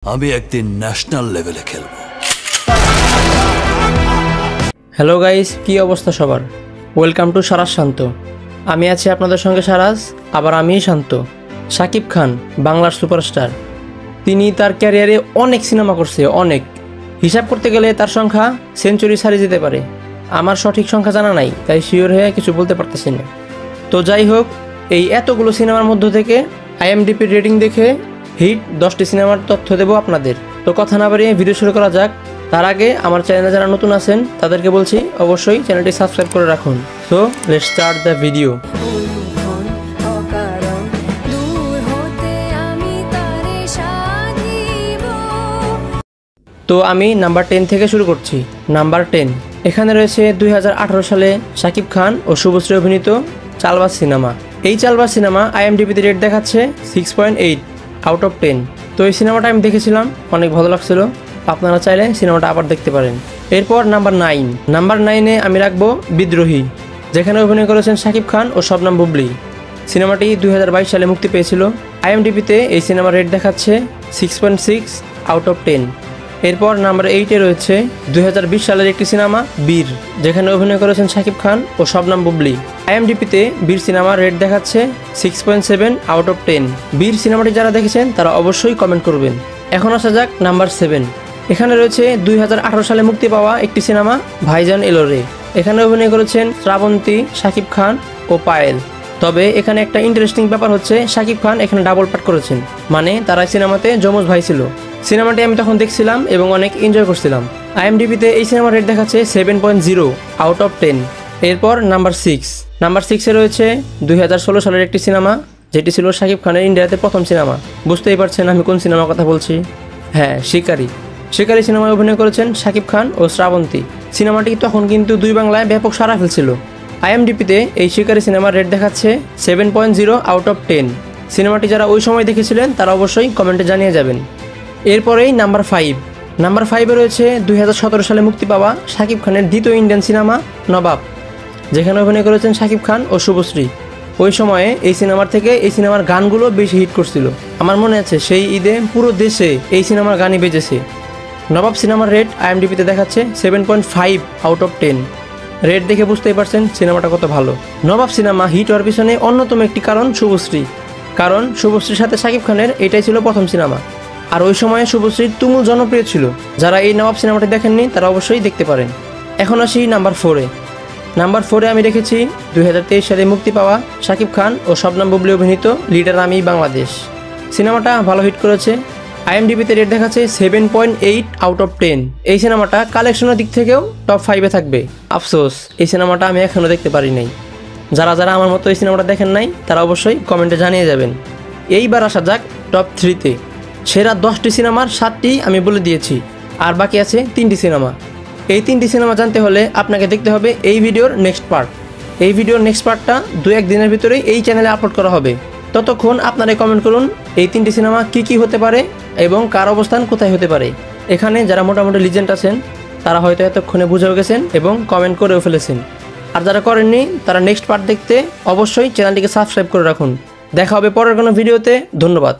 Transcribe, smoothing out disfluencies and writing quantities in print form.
আমি একদিন ন্যাশনাল লেভেলে খেলব। হ্যালো গাইস, কি অবস্থা সবার? ওয়েলকাম টু সারাস শান্ত। আমি আছি আপনাদের সঙ্গে সারাস, আবার আমিই শান্ত। শাকিব খান বাংলার সুপারস্টার। তিনি তার ক্যারিয়ারে অনেক সিনেমা করছে, অনেক। হিসাব করতে গেলে তার সংখ্যা সেঞ্চুরি ছাড়িয়ে যেতে পারে। আমার সঠিক সংখ্যা জানা নাই, তাই শিওর হয়ে কিছু বলতে পারতেছি না। তো যাই হোক, এই এতগুলো সিনেমার মধ্য থেকে IMDb রেটিং দেখে হিট 10টি সিনেমার তথ্য দেব আপনাদের। তো কথা না বাড়িয়ে ভিডিও শুরু করা যাক। তার আগে আমার চ্যানেলে যারা নতুন আছেন তাদেরকে বলছি অবশ্যই চ্যানেলটি সাবস্ক্রাইব করে রাখুন। So let's start the video. তো আমি নাম্বার 10 থেকে শুরু করছি। নাম্বার 10, এখানে রয়েছে 2018 সালে শাকিব খান ও শুভশ্রী অভিনীত চালবাজ সিনেমা। এই চালবাজ সিনেমা IMDbতে রেট দেখাচ্ছে 6.8 আউট অফ 10। তো এই সিনেমাটা আমি দেখেছিলাম, অনেক ভালো লাগছিল। আপনারা চাইলে সিনেমাটা আবার দেখতে পারেন। এরপর নাম্বার 9, নাম্বার 9-এ আমি রাখবো বিদ্রোহী, যেখানে অভিনয় করেছেন শাকিব খান ও শবনম বুবলি। সিনেমাটি 2022 সালে মুক্তি পেয়েছিল। IMDbতে এই সিনেমার রেট দেখাচ্ছে 6.6 আউট অফ 10। এরপর নাম্বার 8-এ রয়েছে 2020 সালের একটি সিনেমা বীর, যেখানে অভিনয় করেছেন শাকিব খান ও শবনম বুবলি। IMDbতে বীর সিনেমার রেট দেখাচ্ছে 6.7 আউট অফ 10। বীর সিনেমাটি যারা দেখেছেন তারা অবশ্যই কমেন্ট করবেন। এখন আসা যাক নাম্বার 7, এখানে রয়েছে 2018 সালে মুক্তি পাওয়া একটি সিনেমা ভাইজান এলোরে। এখানে অভিনয় করেছেন শ্রাবন্তী, শাকিব খান ও পায়েল। তবে এখানে একটা ইন্টারেস্টিং ব্যাপার হচ্ছে, শাকিব খান এখানে ডাবল পার্ট করেছেন, মানে তারা সিনেমাতে যমজ ভাই ছিল। সিনেমাটি আমি তখন দেখছিলাম এবং অনেক এনজয় করছিলাম। IMDbতে এই সিনেমার রেট দেখাচ্ছে 7.0 আউট অফ 10। এরপর নাম্বার 6, নাম্বার 6-এ রয়েছে 2016 সালের একটি সিনেমা, যেটি ছিল শাকিব খানের ইন্ডিয়াতে প্রথম সিনেমা। বুঝতেই পারছেন আমি কোন সিনেমার কথা বলছি। হ্যাঁ, শিকারি। শিকারি সিনেমায় অভিনয় করেছেন শাকিব খান ও শ্রাবন্তী। সিনেমাটি তখন কিন্তু দুই বাংলায় ব্যাপক সাড়া ফেলছিল। IMDbতে এই শিকারি সিনেমার রেট দেখাচ্ছে 7.0 আউট অফ 10। সিনেমাটি যারা ওই সময় দেখেছিলেন তারা অবশ্যই কমেন্টে জানিয়ে যাবেন। এরপরেই নাম্বার 5, নাম্বার 5-এ রয়েছে 2017 সালে মুক্তি পাওয়া শাকিব খানের দ্বিতীয় ইন্ডিয়ান সিনেমা নবাব, যেখানে অভিনয় করেছেন শাকিব খান ও শুভশ্রী। ওই সময়ে এই সিনেমার থেকে এই সিনেমার গানগুলো বেশি হিট করছিল। আমার মনে আছে সেই ঈদে পুরো দেশে এই সিনেমার গানই বেজেছে। নবাব সিনেমার রেট IMDbতে দেখাচ্ছে 7.5 আউট অফ 10। রেট দেখে বুঝতেই পারছেন সিনেমাটা কত ভালো। নবাব সিনেমা হিট হওয়ার পিছনে অন্যতম একটি কারণ শুভশ্রী, কারণ শুভশ্রীর সাথে শাকিব খানের এটাই ছিল প্রথম সিনেমা। আর ওই সময়ে শুভশ্রী তুমুল জনপ্রিয় ছিল। যারা এই নবাব সিনেমাটি দেখেননি তারা অবশ্যই দেখতে পারেন। এখন আসি নাম্বার 4-এ। নাম্বার 4-এ আমি রেখেছি 2023 সালে মুক্তি পাওয়া শাকিব খান ও শবনম বুবলি অভিনীত লিডার আমি বাংলাদেশ। সিনেমাটা ভালো হিট করেছে। IMDbতে রেট দেখাচ্ছে 7.8 আউট অফ 10। এই সিনেমাটা কালেকশনের দিক থেকেও টপ 5-এ থাকবে। আফসোস, এই সিনেমাটা আমি এখনও দেখতে পারি নাই। যারা যারা আমার মতো এই সিনেমাটা দেখেন নাই তারা অবশ্যই কমেন্টে জানিয়ে যাবেন। এইবার আসা যাক টপ 3-তে। সেরা 10টি সিনেমার 7টি আমি বলে দিয়েছি, আর বাকি আছে 3টি সিনেমা। এই 3টি সিনেমা জানতে হলে আপনাকে দেখতে হবে এই ভিডিওর নেক্সট পার্ট। এই ভিডিওর নেক্সট পার্টটা 2-1 দিনের ভিতরেই এই চ্যানেলে আপলোড করা হবে। ততক্ষণ আপনারা কমেন্ট করুন এই 3টি সিনেমা কি কি হতে পারে এবং কার অবস্থান কোথায় হতে পারে। এখানে যারা মোটামুটি লিজেন্ড আছেন তারা হয়তো এতক্ষণে বুঝেও গেছেন এবং কমেন্ট করেও ফেলেছেন। আর যারা করেননি তারা নেক্সট পার্ট দেখতে অবশ্যই চ্যানেলটিকে সাবস্ক্রাইব করে রাখুন। দেখা হবে পরের কোনো ভিডিওতে। ধন্যবাদ।